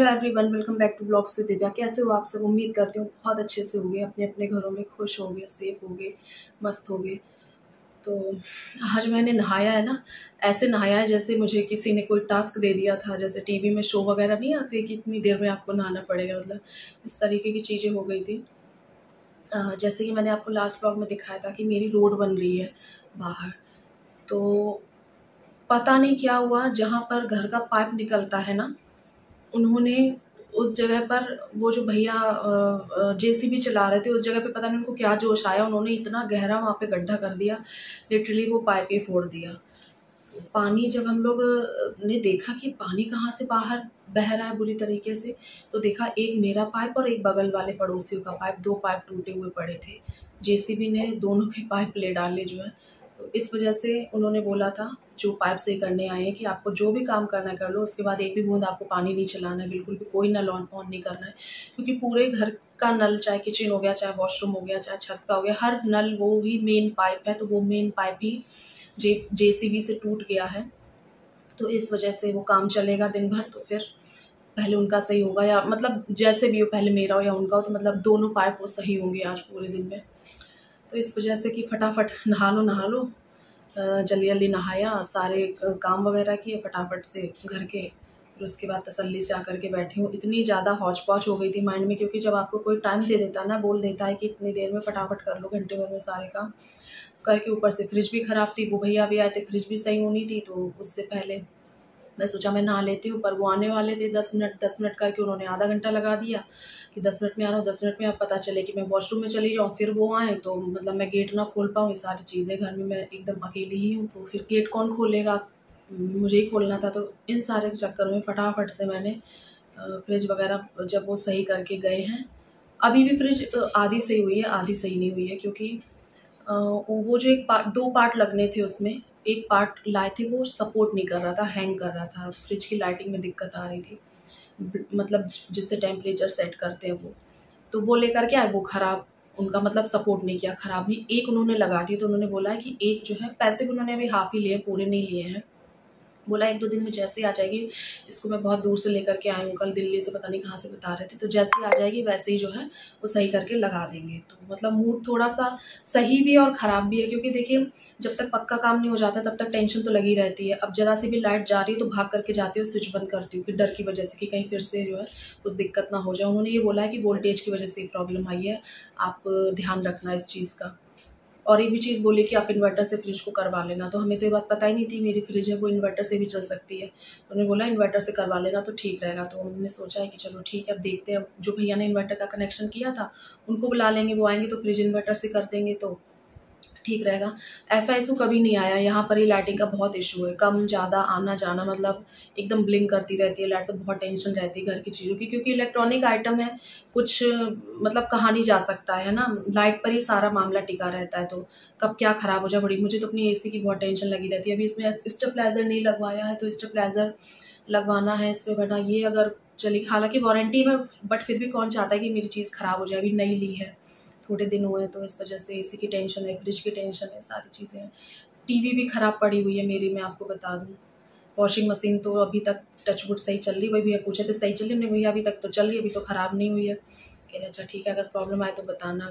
Hello everyone, welcome back to blogs with Divya. कैसे हो आप सब? उम्मीद करती हूँ बहुत अच्छे से होंगे, अपने अपने घरों में खुश होंगे, सेफ होंगे, मस्त होंगे। तो आज मैंने नहाया है ना, ऐसे नहाया है जैसे मुझे किसी ने कोई टास्क दे दिया था। जैसे टीवी में शो वगैरह नहीं आते कि इतनी देर में आपको नहाना पड़ेगा, मतलब इस तरीके की चीज़ें हो गई थी। जैसे कि मैंने आपको लास्ट ब्लॉग में दिखाया था कि मेरी रोड बन रही है बाहर, तो पता नहीं क्या हुआ, जहाँ पर घर का पाइप निकलता है ना, उन्होंने उस जगह पर वो जो भैया जेसीबी चला रहे थे, उस जगह पे पता नहीं उनको क्या जोश आया, उन्होंने इतना गहरा वहाँ पे गड्ढा कर दिया, लिटरली वो पाइप ही फोड़ दिया। पानी जब हम लोग ने देखा कि पानी कहाँ से बाहर बह रहा है बुरी तरीके से, तो देखा एक मेरा पाइप और एक बगल वाले पड़ोसियों का पाइप, 2 पाइप टूटे हुए पड़े थे। जेसीबी ने दोनों के पाइप ले डाले जो है। तो इस वजह से उन्होंने बोला था, जो पाइप सही करने आए हैं, कि आपको जो भी काम करना है कर लो, उसके बाद एक भी बूंद आपको पानी नहीं चलाना है, बिल्कुल भी कोई नल ऑन नहीं करना है। क्योंकि पूरे घर का नल, चाहे किचन हो गया, चाहे वॉशरूम हो गया, चाहे छत का हो गया, हर नल वो ही मेन पाइप है, तो वो मेन पाइप ही जेसीबी से टूट गया है। तो इस वजह से वो काम चलेगा दिन भर, तो फिर पहले उनका सही होगा, या मतलब जैसे भी हो, पहले मेरा हो या उनका हो, तो मतलब दोनों पाइप वो सही होंगे आज पूरे दिन में। तो इस वजह से कि फटाफट नहा लो, जल्दी जल्दी नहाया, सारे काम वगैरह किए फटाफट से घर के, फिर उसके बाद तसल्ली से आकर के बैठी हूँ। इतनी ज़्यादा हौच पौच हो गई थी माइंड में, क्योंकि जब आपको कोई टाइम दे देता है ना, बोल देता है कि इतनी देर में फटाफट कर लो, घंटे भर में सारे काम करके, ऊपर से फ्रिज भी ख़राब थी, वो भैया भी आए थे, फ्रिज भी सही होनी थी, तो उससे पहले मैं सोचा मैं नहा लेती हूँ। पर वो आने वाले थे 10 मिनट करके, उन्होंने आधा घंटा लगा दिया कि 10 मिनट में आ रहा हूँ, 10 मिनट में अब पता चले कि मैं वॉशरूम में चली जाऊँ, फिर वो आएँ तो मतलब मैं गेट ना खोल पाऊँ। ये सारी चीज़ें घर में, मैं एकदम अकेली ही हूँ, तो फिर गेट कौन खोलेगा, मुझे ही खोलना था। तो इन सारे चक्कर में फटाफट से मैंने फ्रिज वगैरह जब वो सही करके गए हैं, अभी भी फ्रिज आधी सही हुई है, आधी सही नहीं हुई है, क्योंकि वो जो एक पार्ट, 2 पार्ट लगने थे उसमें, एक पार्ट लाए थे वो सपोर्ट नहीं कर रहा था, हैंग कर रहा था, फ्रिज की लाइटिंग में दिक्कत आ रही थी, मतलब जिससे टेम्परेचर सेट करते हैं वो, तो वो लेकर के आए, वो ख़राब, उनका मतलब सपोर्ट नहीं किया, ख़राब नहीं, एक उन्होंने लगा दी। तो उन्होंने बोला है कि एक जो है, पैसे भी उन्होंने अभी हाफ़ ही लिए, पूरे नहीं लिए हैं। बोला 1-2 दिन में जैसे ही आ जाएगी, इसको मैं बहुत दूर से लेकर के आई हूँ, कल दिल्ली से पता नहीं कहाँ से बता रहे थे, तो जैसे ही आ जाएगी वैसे ही जो है वो सही करके लगा देंगे। तो मतलब मूड थोड़ा-सा सही भी है और ख़राब भी है, क्योंकि देखिए जब तक पक्का काम नहीं हो जाता तब तक टेंशन तो लगी रहती है। अब ज़रा सी भी लाइट जा रही है तो भाग करके जाती हूँ, स्विच बंद करती हूँ, कि डर की वजह से कि कहीं फिर से जो है कुछ दिक्कत ना हो जाए। उन्होंने ये बोला है कि वोल्टेज की वजह से ये प्रॉब्लम आई है, आप ध्यान रखना इस चीज़ का। और एक भी चीज़ बोली कि आप इन्वर्टर से फ्रिज को करवा लेना, तो हमें तो ये बात पता ही नहीं थी, मेरी फ्रिज है वो इन्वर्टर से भी चल सकती है। तो उन्होंने बोला इन्वर्टर से करवा लेना तो ठीक रहेगा। तो हमने सोचा है कि चलो ठीक है, अब देखते हैं। अब जो भैया ने इन्वर्टर का कनेक्शन किया था उनको बुला लेंगे, वो आएँगे तो फ्रिज इन्वर्टर से कर देंगे, तो ठीक रहेगा। ऐसा इश्यू कभी नहीं आया, यहाँ पर ही लाइटिंग का बहुत इश्यू है, कम ज़्यादा आना-जाना, मतलब एकदम ब्लिंक करती रहती है लाइट, तो बहुत टेंशन रहती है घर की चीज़ों की, क्योंकि इलेक्ट्रॉनिक आइटम है, कुछ मतलब कहा नहीं जा सकता है ना, लाइट पर ही सारा मामला टिका रहता है, तो कब क्या ख़राब हो जाए बड़ी, मुझे तो अपनी एसी की बहुत टेंशन लगी रहती है। अभी इसमें स्टेबलाइज़र नहीं लगवाया है, तो स्टेबलाइज़र लगवाना है इस पे, वरना ये अगर चली, हालाँकि वारंटी में, बट फिर भी कौन चाहता है कि मेरी चीज़ ख़राब हो जाए, अभी नई ली है, थोड़े दिन हुए हैं, तो इस वजह से एसी की टेंशन है, फ्रिज की टेंशन है, सारी चीज़ें हैं। टीवी भी ख़राब पड़ी हुई है मेरी, मैं आपको बता दूँ। वॉशिंग मशीन तो अभी तक टच वुड सही चल रही है, वही भैया पूछे थे सही चल रही है? हमने कहा भैया अभी तक तो चल रही है, अभी तो ख़राब नहीं हुई है। कह रहे अच्छा ठीक है, अगर प्रॉब्लम आए तो बताना।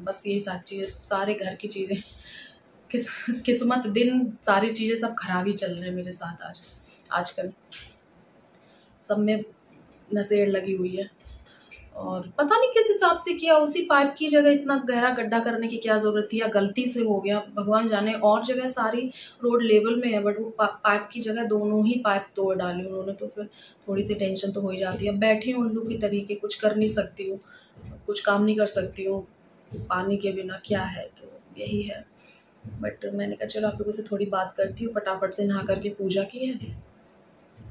बस यही सारी चीज़ें, सारे घर की चीज़ें, किस किस्मत दिन, सारी चीज़ें सब ख़राब ही चल रहे हैं मेरे साथ आजकल। सब में नसेड़ लगी हुई है, और पता नहीं किस हिसाब से किया, उसी पाइप की जगह इतना गहरा गड्ढा करने की क्या ज़रूरत थी, या गलती से हो गया भगवान जाने। और जगह सारी रोड लेवल में है, बट वो पाइप की जगह दोनों ही पाइप तोड़ डाले उन्होंने, तो फिर थोड़ी सी टेंशन तो हो ही जाती है। बैठी हूँ उल्लू की तरीके, कुछ कर नहीं सकती हूँ, कुछ काम नहीं कर सकती हूँ पानी के बिना, क्या है, तो यही है। बट मैंने कहा चलो आप लोगों से थोड़ी बात करती हूँ, फटाफट से नहा करके पूजा की है,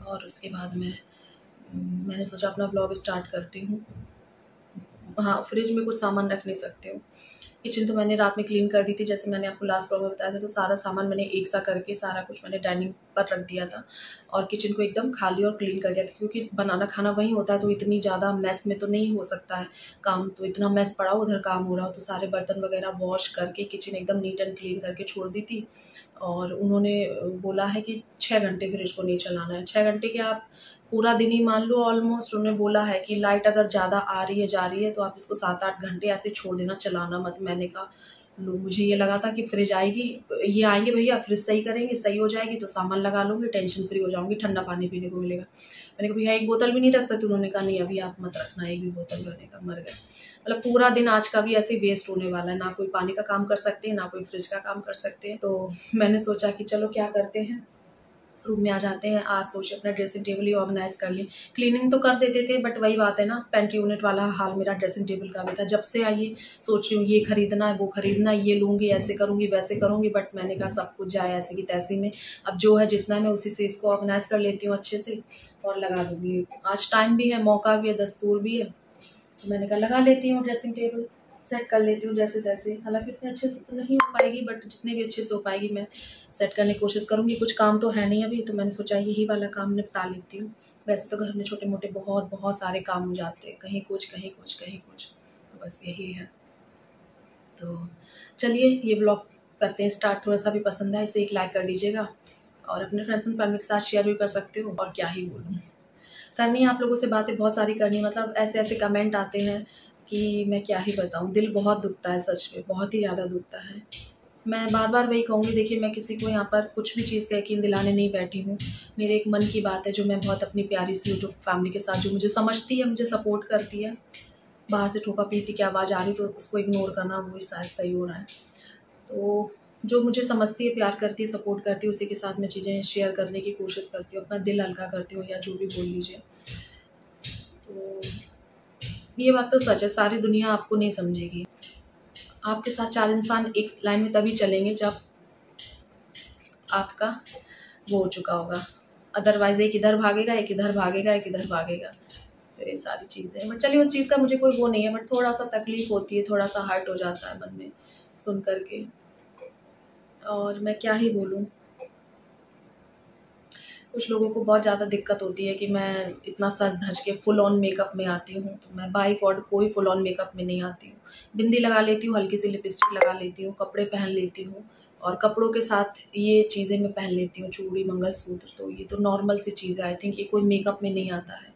और उसके बाद मैंने सोचा अपना ब्लॉग स्टार्ट करती हूँ। हाँ, फ्रिज में कुछ सामान रख नहीं सकती हूँ। किचन तो मैंने रात में क्लीन कर दी थी, जैसे मैंने आपको लास्ट ब्लॉग में बताया था, तो सारा सामान मैंने एक सा करके सारा कुछ मैंने डाइनिंग पर रख दिया था और किचन को एकदम खाली और क्लीन कर दिया था, क्योंकि बनाना खाना वहीं होता है तो इतनी ज़्यादा मेस में तो नहीं हो सकता है काम। तो इतना मेस पड़ा, उधर काम हो रहा हो, तो सारे बर्तन वगैरह वॉश करके किचन एकदम नीट एंड क्लीन करके छोड़ दी थी। और उन्होंने बोला है कि 6 घंटे फ्रिज को नहीं चलाना है। 6 घंटे क्या, आप पूरा दिन ही मान लो ऑलमोस्ट। उन्होंने बोला है कि लाइट अगर ज़्यादा आ रही है जा रही है तो आप इसको 7-8 घंटे ऐसे छोड़ देना, चलाना मत। मैंने कहा लो, मुझे ये लगा था कि फ्रिज आएगी, ये आएंगे भैया फ्रिज सही करेंगे, सही हो जाएगी तो सामान लगा लूँगी, टेंशन फ्री हो जाऊँगी, ठंडा पानी पीने को मिलेगा। मैंने कहा भैया 1 बोतल भी नहीं रख सकते? उन्होंने कहा नहीं अभी आप मत रखना 1 भी बोतल। मैंने कहा मर गए। मतलब पूरा दिन आज का भी ऐसे ही वेस्ट होने वाला है, ना कोई पानी का काम कर सकते हैं, ना कोई फ्रिज का काम कर सकते हैं। तो मैंने सोचा कि चलो क्या करते हैं, रूम में आ जाते हैं। आज सोचे अपना ड्रेसिंग टेबल ही ऑर्गेनाइज कर ली। क्लीनिंग तो कर देते थे बट वही बात है ना, पेंट्री यूनिट वाला हाल मेरा ड्रेसिंग टेबल का भी था। जब से आई सोच रही हूँ ये खरीदना है, वो खरीदना है, ये लूँगी, ऐसे करूँगी, वैसे करूँगी, बट मैंने कहा सब कुछ जाए ऐसे की तैसी में। अब जो है जितना है मैं उसी से इसको ऑर्गेनाइज कर लेती हूँ अच्छे से और लगा दूँगी। आज टाइम भी है, मौका भी है, दस्तूर भी है, तो मैंने कहा लगा लेती हूँ ड्रेसिंग टेबल, सेट कर लेती हूँ जैसे तैसे। हालांकि इतने अच्छे से तो नहीं हो पाएगी बट जितने भी अच्छे से हो पाएगी मैं सेट करने की कोशिश करूँगी। कुछ काम तो है नहीं अभी, तो मैंने सोचा यही वाला काम निपटा लेती हूँ। वैसे तो घर में छोटे मोटे बहुत बहुत सारे काम हो जाते हैं, कहीं कुछ कहीं कुछ कहीं कुछ, तो बस यही है। तो चलिए ये ब्लॉग करते हैं स्टार्ट। थोड़ा सा भी पसंद है इसे एक लाइक कर दीजिएगा और अपने फ्रेंड्स एंड फैमिली के साथ शेयर भी कर सकते हो। और क्या ही बोलूँ, करनी है आप लोगों से बातें बहुत सारी करनी है। मतलब ऐसे ऐसे कमेंट आते हैं कि मैं क्या ही बताऊँ, दिल बहुत दुखता है, सच में बहुत ही ज़्यादा दुखता है। मैं बार बार वही कहूँगी, देखिए मैं किसी को यहाँ पर कुछ भी चीज़ का यकीन दिलाने नहीं बैठी हूँ। मेरे एक मन की बात है जो मैं बहुत अपनी प्यारी सी यूट्यूब फैमिली के साथ, जो मुझे समझती है, मुझे सपोर्ट करती है, बाहर से ठोका पीटी की आवाज़ आ रही तो उसको इग्नोर करना वो शायद सही हो रहा है। तो जो मुझे समझती है, प्यार करती है, सपोर्ट करती है, उसी के साथ मैं चीज़ें शेयर करने की कोशिश करती हूँ, अपना दिल हल्का करती हूँ या जो भी बोल लीजिए। तो ये बात तो सच है, सारी दुनिया आपको नहीं समझेगी। आपके साथ 4 इंसान एक लाइन में तभी चलेंगे जब आपका वो हो चुका होगा, अदरवाइज़ एक इधर भागेगा, एक इधर भागेगा, एक इधर भागेगा। तो ये सारी चीज़ें, बट चलिए उस चीज़ का मुझे कोई वो नहीं है, बट थोड़ा-सा तकलीफ़ होती है, थोड़ा-सा हर्ट हो जाता है मन में सुन कर के। और मैं क्या ही बोलूँ, कुछ लोगों को बहुत ज़्यादा दिक्कत होती है कि मैं इतना सज धज के फुल ऑन मेकअप में आती हूँ, तो मैं बाय गॉड कोई फुल ऑन मेकअप में नहीं आती हूँ। बिंदी लगा लेती हूँ, हल्की सी लिपस्टिक लगा लेती हूँ, कपड़े पहन लेती हूँ और कपड़ों के साथ ये चीज़ें मैं पहन लेती हूँ, चूड़ी, मंगलसूत्र। तो ये तो नॉर्मल सी चीज़ है, आई थिंक ये कोई मेकअप में नहीं आता है।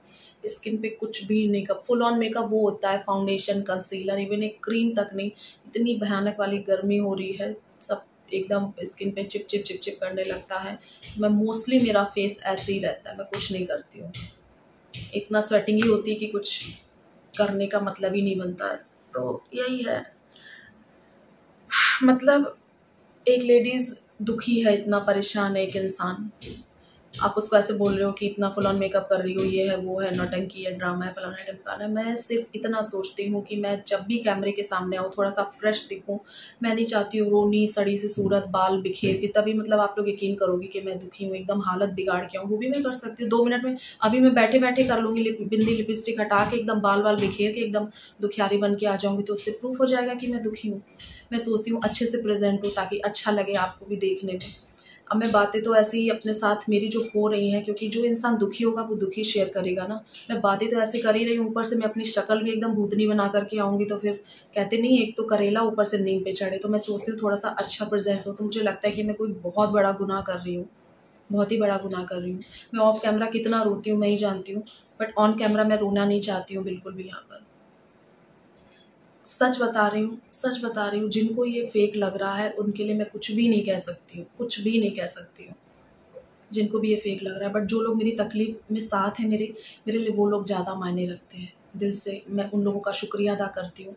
स्किन पे कुछ भी मेकअप, फुल ऑन मेकअप वो होता है फाउंडेशन, कंसीलर, इवन एक क्रीम तक नहीं। इतनी भयानक वाली गर्मी हो रही है, सब एकदम स्किन पे चिप चिप चिप चिप करने लगता है। मैं मोस्टली मेरा फेस ऐसे ही रहता है, मैं कुछ नहीं करती हूँ। इतना स्वेटिंग ही होती है कि कुछ करने का मतलब ही नहीं बनता है। तो यही है, मतलब एक लेडीज़ दुखी है, इतना परेशान है एक इंसान, आप उसको ऐसे बोल रहे हो कि इतना फुल ऑन मेकअप कर रही हो, ये है, वो है, नौटंकी है, ड्रामा है, फलाना है, ढिमकाना है। मैं सिर्फ इतना सोचती हूँ कि मैं जब भी कैमरे के सामने आऊँ थोड़ा सा फ्रेश दिखूँ। मैं नहीं चाहती हूँ रोनी सड़ी सी सूरत, बाल बिखेर के, तभी मतलब आप लोग यकीन करोगे कि मैं दुखी हूँ, एकदम हालत बिगाड़ के आऊँ। वो भी मैं कर सकती हूँ 2 मिनट में, अभी मैं बैठे बैठे कर लूँगी, बिंदी लिपस्टिक हटा के एकदम बाल वाल बिखेर के एकदम दुखियारी बन के आ जाऊँगी, तो उससे प्रूफ हो जाएगा कि मैं दुखी हूँ। मैं सोचती हूँ अच्छे से प्रेजेंट हो ताकि अच्छा लगे आपको भी देखने में। अब मैं बातें तो ऐसे ही अपने साथ मेरी जो हो रही हैं, क्योंकि जो इंसान दुखी होगा वो दुखी शेयर करेगा ना। मैं बातें तो ऐसे कर ही रही हूँ, ऊपर से मैं अपनी शक्ल भी एकदम भूतनी बना करके आऊँगी तो फिर कहते नहीं, एक तो करेला ऊपर से नीम पे चढ़े। तो मैं सोचती हूँ थोड़ा सा अच्छा प्रेजेंस हो, तो मुझे लगता है कि मैं कोई बहुत बड़ा गुनाह कर रही हूँ, बहुत ही बड़ा गुनाह कर रही हूँ। मैं ऑफ कैमरा कितना रोती हूँ मैं ही जानती हूँ, बट ऑन कैमरा मैं रोना नहीं चाहती हूँ बिल्कुल भी। यहाँ पर सच बता रही हूँ, सच बता रही हूँ, जिनको ये फेक लग रहा है उनके लिए मैं कुछ भी नहीं कह सकती हूँ, कुछ भी नहीं कह सकती हूँ, जिनको भी ये फेक लग रहा है। बट जो लोग मेरी तकलीफ़ में साथ हैं, मेरे मेरे लिए, वो लोग ज़्यादा मायने रखते हैं। दिल से मैं उन लोगों का शुक्रिया अदा करती हूँ।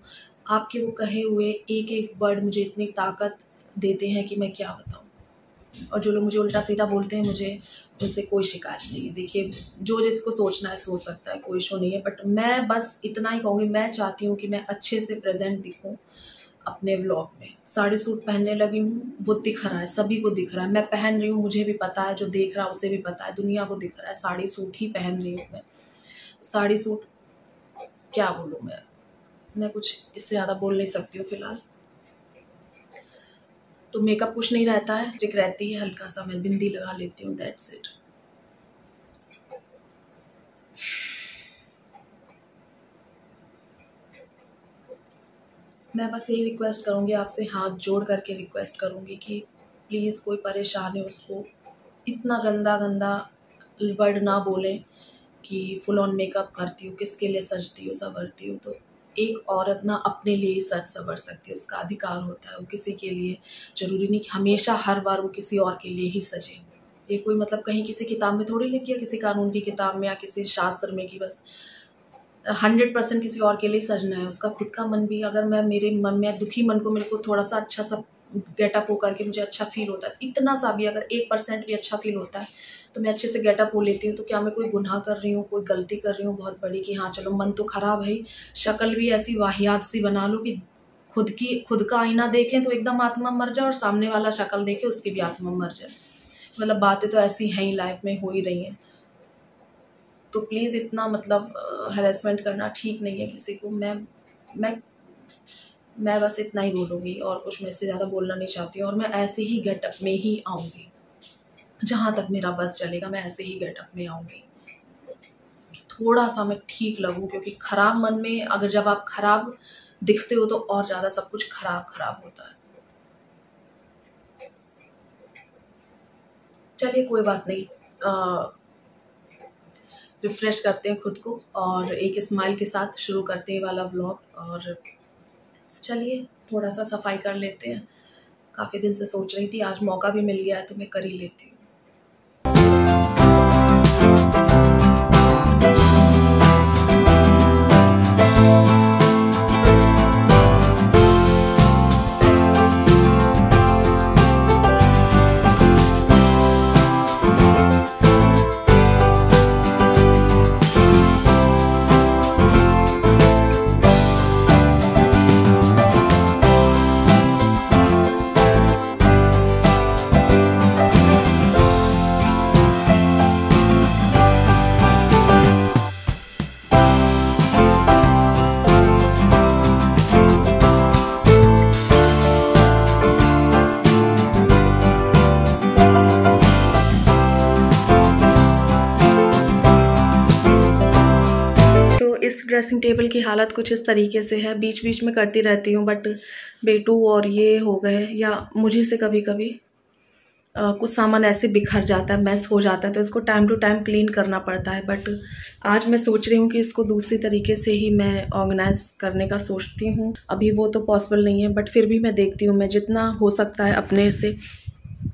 आपके वो कहे हुए एक-एक वर्ड मुझे इतनी ताकत देते हैं कि मैं क्या बताऊँ। और जो लोग मुझे उल्टा-सीधा बोलते हैं, मुझे उनसे कोई शिकायत नहीं है। देखिए, जो जिसको सोचना है सोच सकता है, कोई इश्यू नहीं है। बट मैं बस इतना ही कहूँगी, मैं चाहती हूँ कि मैं अच्छे से प्रेज़ेंट दिखूँ अपने व्लॉग में। साड़ी सूट पहनने लगी हूँ, वो दिख रहा है, सभी को दिख रहा है। मैं पहन रही हूँ, मुझे भी पता है, जो देख रहा है उसे भी पता है, दुनिया को दिख रहा है, साड़ी सूट ही पहन रही हूँ मैं। साड़ी सूट क्या बोलूँ मैं कुछ इससे ज़्यादा बोल नहीं सकती हूँ फ़िलहाल। तो मेकअप कुछ नहीं रहता है, स्टिक रहती है, हल्का सा मैं बिंदी लगा लेती हूँ, दैट्स इट। मैं बस यही रिक्वेस्ट करूँगी आपसे, हाथ जोड़ करके रिक्वेस्ट करूँगी कि प्लीज़ कोई परेशान है उसको इतना गंदा गंदा वर्ड ना बोलें कि फुल ऑन मेकअप करती हूँ, किसके लिए सजती हूँ, संवरती हूँ। तो एक औरत ना अपने लिए ही सज संवर सकती है, उसका अधिकार होता है, वो किसी के लिए ज़रूरी नहीं कि हमेशा हर बार वो किसी और के लिए ही सजे। ये कोई मतलब कहीं किसी किताब में थोड़ी लिखी है, किसी कानून की किताब में या किसी शास्त्र में, कि बस 100% किसी और के लिए सजना है। उसका खुद का मन भी, अगर मैं मेरे मन में दुखी मन को, मेरे को थोड़ा सा अच्छा सा गेटअप हो करके मुझे अच्छा फ़ील होता है, इतना सा भी अगर 1% भी अच्छा फ़ील होता है तो मैं अच्छे से गेटअप हो लेती हूँ। तो क्या मैं कोई गुनाह कर रही हूँ, कोई गलती कर रही हूँ बहुत बड़ी कि हाँ चलो मन तो ख़राब है, शक्ल भी ऐसी वाहियात सी बना लो कि खुद का आईना देखें तो एकदम आत्मा मर जाए और सामने वाला शक्ल देखे उसकी भी आत्मा मर जाए। मतलब बातें तो ऐसी हैं ही, लाइफ में हो ही रही हैं। तो प्लीज़ इतना मतलब हैरेसमेंट करना ठीक नहीं है किसी को। मैं बस इतना ही बोलूँगी और कुछ मैं इससे ज़्यादा बोलना नहीं चाहती हूँ। और मैं ऐसे ही गेटअप में ही आऊँगी, जहाँ तक मेरा बस चलेगा मैं ऐसे ही गेटअप में आऊँगी, थोड़ा सा मैं ठीक लगूँ। क्योंकि ख़राब मन में अगर जब आप ख़राब दिखते हो तो और ज़्यादा सब कुछ ख़राब होता है। चलिए कोई बात नहीं, रिफ़्रेश करते हैं खुद को और एक स्माइल के साथ शुरू करते हैं वाला व्लॉग। और चलिए थोड़ा सा सफाई कर लेते हैं। काफ़ी दिन से सोच रही थी, आज मौका भी मिल गया है तो मैं कर ही लेती हूँ। इस ड्रेसिंग टेबल की हालत कुछ इस तरीके से है, बीच बीच में करती रहती हूँ बट बेटू और ये हो गए या मुझे से कभी कभी कुछ सामान ऐसे बिखर जाता है, मैस हो जाता है, तो इसको टाइम टू टाइम क्लीन करना पड़ता है। बट आज मैं सोच रही हूँ कि इसको दूसरी तरीके से ही मैं ऑर्गेनाइज करने का सोचती हूँ। अभी वो तो पॉसिबल नहीं है बट फिर भी मैं देखती हूँ, मैं जितना हो सकता है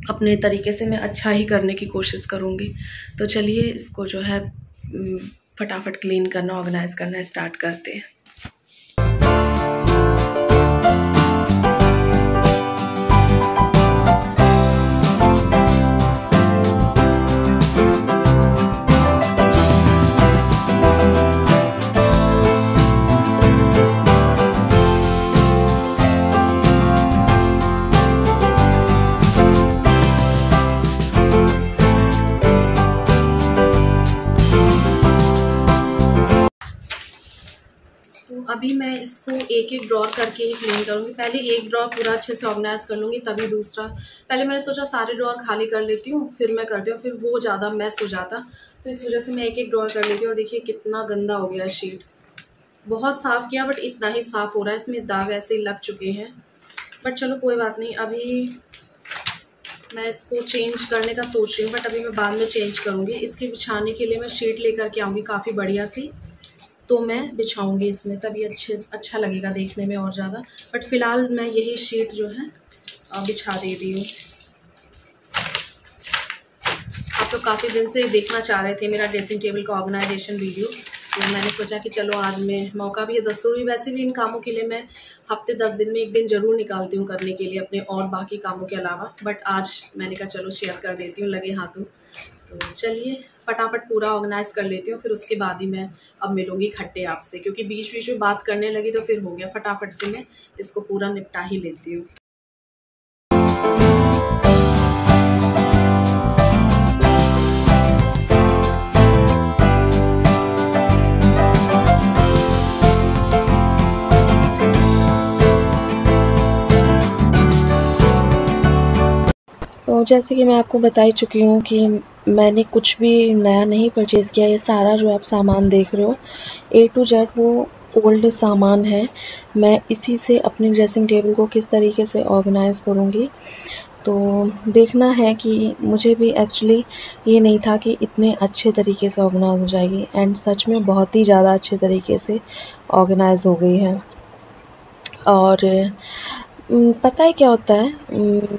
अपने तरीके से मैं अच्छा ही करने की कोशिश करूँगी। तो चलिए इसको जो है फटाफट क्लीन करना, ऑर्गेनाइज करना स्टार्ट करते हैं। अभी मैं इसको एक एक ड्रॉर करके ही क्लीन करूँगी। पहले एक ड्रॉर पूरा अच्छे से ऑर्गेनाइज कर लूँगी, तभी दूसरा। पहले मैंने सोचा सारे ड्रॉर खाली कर लेती हूँ फिर मैं करती हूँ, फिर वो ज़्यादा मैस हो जाता, तो इस वजह से मैं एक एक ड्रॉर कर लेती हूँ। और देखिए कितना गंदा हो गया है शीट, बहुत साफ़ किया बट इतना ही साफ़ हो रहा है, इसमें दाग ऐसे ही लग चुके हैं। बट चलो कोई बात नहीं, अभी मैं इसको चेंज करने का सोच रही हूँ बट अभी मैं बाद में चेंज करूँगी। इसके बिछाने के लिए मैं शीट लेकर के आऊँगी काफ़ी बढ़िया सी, तो मैं बिछाऊंगी इसमें, तभी अच्छा लगेगा देखने में और ज़्यादा। बट फ़िलहाल मैं यही शीट जो है बिछा दे रही हूँ। आप लोग काफ़ी दिन से देखना चाह रहे थे मेरा ड्रेसिंग टेबल का ऑर्गेनाइजेशन वीडियो, तो मैंने सोचा कि चलो आज मैं, मौका भी है, दस्तूर भी, वैसे भी इन कामों के लिए मैं हफ्ते 10 दिन में एक दिन ज़रूर निकालती हूँ करने के लिए अपने और बाकी कामों के अलावा। बट आज मैंने कहा चलो शेयर कर देती हूँ लगे हाथों। तो चलिए फटाफट पूरा ऑर्गेनाइज कर लेती हूँ, फिर उसके बाद ही मैं अब मिलूँगी खट्टे आपसे, क्योंकि बीच बीच में बात करने लगी तो फिर हो गया। फटाफट से मैं इसको पूरा निपटा ही लेती हूँ। जैसे कि मैं आपको बता ही चुकी हूँ कि मैंने कुछ भी नया नहीं परचेज़ किया। ये सारा जो आप सामान देख रहे हो A to Z वो ओल्ड सामान है। मैं इसी से अपनी ड्रेसिंग टेबल को किस तरीके से ऑर्गेनाइज़ करूँगी। तो देखना है कि मुझे भी एक्चुअली ये नहीं था कि इतने अच्छे तरीके से ऑर्गेनाइज़ हो जाएगी, एंड सच में बहुत ही ज़्यादा अच्छे तरीके से ऑर्गेनाइज़ हो गई है। और पता है क्या होता है,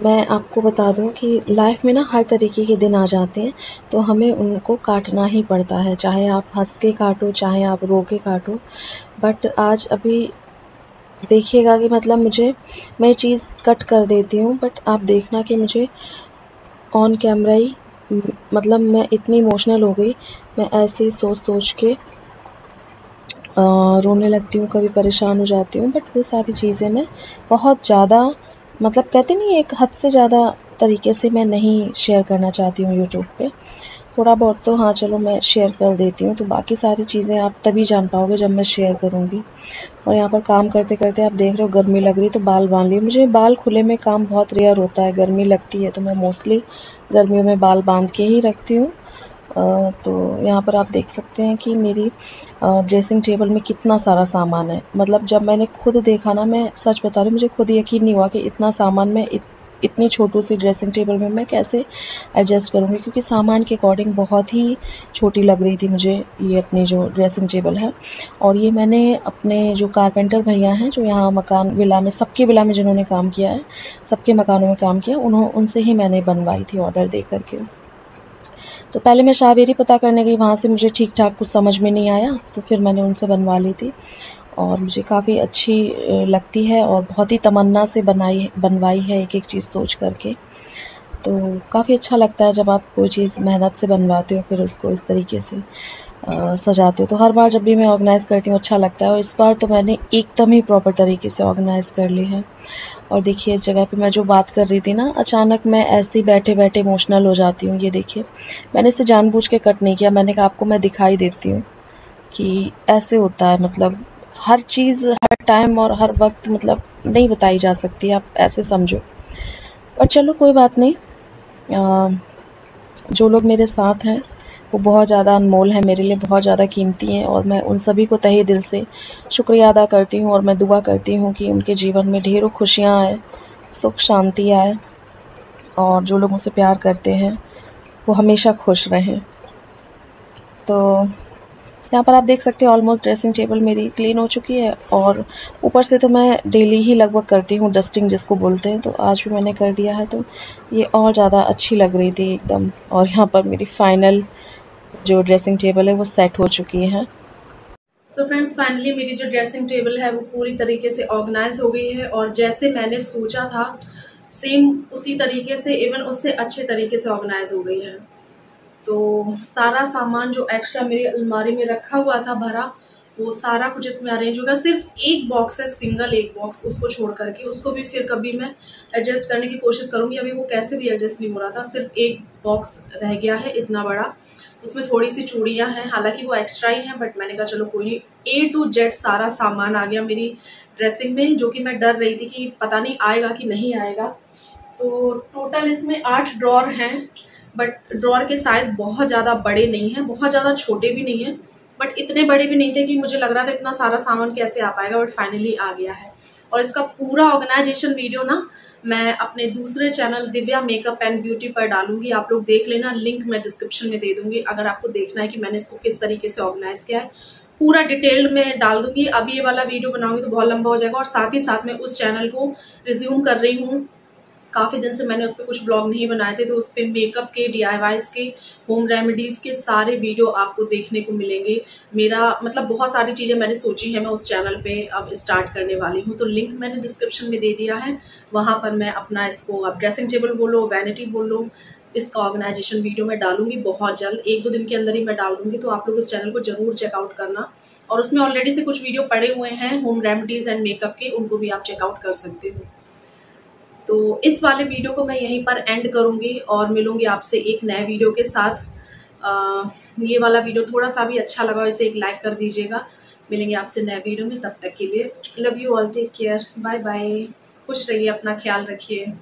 मैं आपको बता दूं कि लाइफ में ना हर तरीके के दिन आ जाते हैं, तो हमें उनको काटना ही पड़ता है। चाहे आप हंस के काटो, चाहे आप रो के काटो। बट आज अभी देखिएगा कि मतलब मैं चीज़ कट कर देती हूँ, बट आप देखना कि मुझे ऑन कैमरा ही मतलब मैं इतनी इमोशनल हो गई। मैं ऐसे ही सोच सोच के रोने लगती हूँ, कभी परेशान हो जाती हूँ। बट वो सारी चीज़ें मैं बहुत ज़्यादा मतलब कहते नहीं, एक हद से ज़्यादा तरीके से मैं नहीं शेयर करना चाहती हूँ यूट्यूब पे। थोड़ा बहुत तो हाँ चलो मैं शेयर कर देती हूँ, तो बाकी सारी चीज़ें आप तभी जान पाओगे जब मैं शेयर करूँगी। और यहाँ पर काम करते करते आप देख रहे हो गर्मी लग रही तो बाल बांध लिए। मुझे बाल खुले में काम बहुत रेयर होता है, गर्मी लगती है तो मैं मोस्टली गर्मियों में बाल बांध के ही रखती हूँ। तो यहाँ पर आप देख सकते हैं कि मेरी ड्रेसिंग टेबल में कितना सारा सामान है। मतलब जब मैंने खुद देखा ना, मैं सच बता रही हूँ, मुझे खुद यकीन नहीं हुआ कि इतना सामान मैं इतनी छोटू सी ड्रेसिंग टेबल में मैं कैसे एडजस्ट करूँगी, क्योंकि सामान के अकॉर्डिंग बहुत ही छोटी लग रही थी मुझे ये अपनी जो ड्रेसिंग टेबल है। और ये मैंने अपने जो कारपेंटर भैया हैं, जो यहाँ मकान विला में, सबके विला में जिन्होंने काम किया है, सबके मकानों में काम किया, उनसे ही मैंने बनवाई थी ऑर्डर दे करके। तो पहले मैं शाहबेरी पता करने गई, वहाँ से मुझे ठीक ठाक कुछ समझ में नहीं आया, तो फिर मैंने उनसे बनवा ली थी। और मुझे काफ़ी अच्छी लगती है और बहुत ही तमन्ना से बनवाई है एक एक चीज़ सोच करके। तो काफ़ी अच्छा लगता है जब आप कोई चीज़ मेहनत से बनवाते हो, फिर उसको इस तरीके से सजाते हो। तो हर बार जब भी मैं ऑर्गेनाइज़ करती हूँ अच्छा लगता है, और इस बार तो मैंने एकदम ही प्रॉपर तरीके से ऑर्गेनाइज़ कर ली है। और देखिए इस जगह पे मैं जो बात कर रही थी ना, अचानक मैं ऐसे ही बैठे बैठे इमोशनल हो जाती हूँ। ये देखिए, मैंने इसे जानबूझ के कट नहीं किया, मैंने कहा आपको मैं दिखाई देती हूँ कि ऐसे होता है। मतलब हर चीज़ हर टाइम और हर वक्त मतलब नहीं बताई जा सकती, आप ऐसे समझो। और चलो कोई बात नहीं, जो लोग मेरे साथ हैं वो बहुत ज़्यादा अनमोल हैं, मेरे लिए बहुत ज़्यादा कीमती हैं, और मैं उन सभी को तहे दिल से शुक्रिया अदा करती हूँ। और मैं दुआ करती हूँ कि उनके जीवन में ढेरों खुशियाँ आए, सुख शांति आए, और जो लोग मुझसे प्यार करते हैं वो हमेशा खुश रहें। तो यहाँ पर आप देख सकते हैं ऑलमोस्ट ड्रेसिंग टेबल मेरी क्लीन हो चुकी है, और ऊपर से तो मैं डेली ही लगभग करती हूँ डस्टिंग जिसको बोलते हैं, तो आज भी मैंने कर दिया है, तो ये और ज़्यादा अच्छी लग रही थी एकदम। और यहाँ पर मेरी फाइनल जो ड्रेसिंग टेबल है वो सेट हो चुकी है। सो फ्रेंड्स, फाइनली मेरी जो ड्रेसिंग टेबल है वो पूरी तरीके से ऑर्गेनाइज हो गई है, और जैसे मैंने सोचा था सेम उसी तरीके से, इवन उससे अच्छे तरीके से ऑर्गेनाइज हो गई है। तो सारा सामान जो एक्स्ट्रा मेरी अलमारी में रखा हुआ था भरा, वो सारा कुछ इसमें अरेंज होगा। सिर्फ एक बॉक्स है, सिंगल एक बॉक्स, उसको छोड़ करके उसको भी फिर कभी मैं एडजस्ट करने की कोशिश करूँगी। अभी वो कैसे भी एडजस्ट नहीं हो रहा था। सिर्फ एक बॉक्स रह गया है इतना बड़ा, उसमें थोड़ी सी चूड़ियाँ हैं, हालांकि वो एक्स्ट्रा ही हैं, बट मैंने कहा चलो कोई नहीं। A to Z सारा सामान आ गया मेरी ड्रेसिंग में, जो कि मैं डर रही थी कि पता नहीं आएगा कि नहीं आएगा। तो टोटल इसमें 8 ड्रॉर हैं, बट ड्रॉर के साइज़ बहुत ज़्यादा बड़े नहीं हैं, बहुत ज़्यादा छोटे भी नहीं हैं, बट इतने बड़े भी नहीं थे कि मुझे लग रहा था इतना सारा सामान कैसे आ पाएगा, बट फाइनली आ गया है। और इसका पूरा ऑर्गेनाइजेशन वीडियो ना मैं अपने दूसरे channel Divya makeup and beauty पर डालूंगी, आप लोग देख लेना, लिंक मैं डिस्क्रिप्शन में दे दूंगी। अगर आपको देखना है कि मैंने इसको किस तरीके से ऑर्गेनाइज किया है, पूरा डिटेल्ड में डाल दूंगी। अभी ये वाला वीडियो बनाऊंगी तो बहुत लंबा हो जाएगा, और साथ ही साथ मैं उस चैनल को रिज्यूम कर रही हूँ। काफ़ी दिन से मैंने उस पर कुछ ब्लॉग नहीं बनाए थे, तो उस पर मेकअप के, DIYs के, होम रेमेडीज़ के सारे वीडियो आपको देखने को मिलेंगे। मेरा मतलब बहुत सारी चीज़ें मैंने सोची हैं, मैं उस चैनल पे अब स्टार्ट करने वाली हूँ, तो लिंक मैंने डिस्क्रिप्शन में दे दिया है। वहाँ पर मैं अपना इसको, आप ड्रेसिंग टेबल बोलो, वैनिटी बोलो, इसका ऑर्गेनाइजेशन वीडियो मैं डालूंगी बहुत जल्द, 1-2 दिन के अंदर ही मैं डाल दूंगी। तो आप लोग इस चैनल को ज़रूर चेकआउट करना, और उसमें ऑलरेडी से कुछ वीडियो पड़े हुए हैं होम रेमेडीज़ एंड मेकअप के, उनको भी आप चेकआउट कर सकते हो। तो इस वाले वीडियो को मैं यहीं पर एंड करूंगी, और मिलूंगी आपसे एक नए वीडियो के साथ। ये वाला वीडियो थोड़ा सा भी अच्छा लगा, इसे एक लाइक कर दीजिएगा। मिलेंगे आपसे नए वीडियो में, तब तक के लिए love you all, take care, bye bye, खुश रहिए, अपना ख्याल रखिए।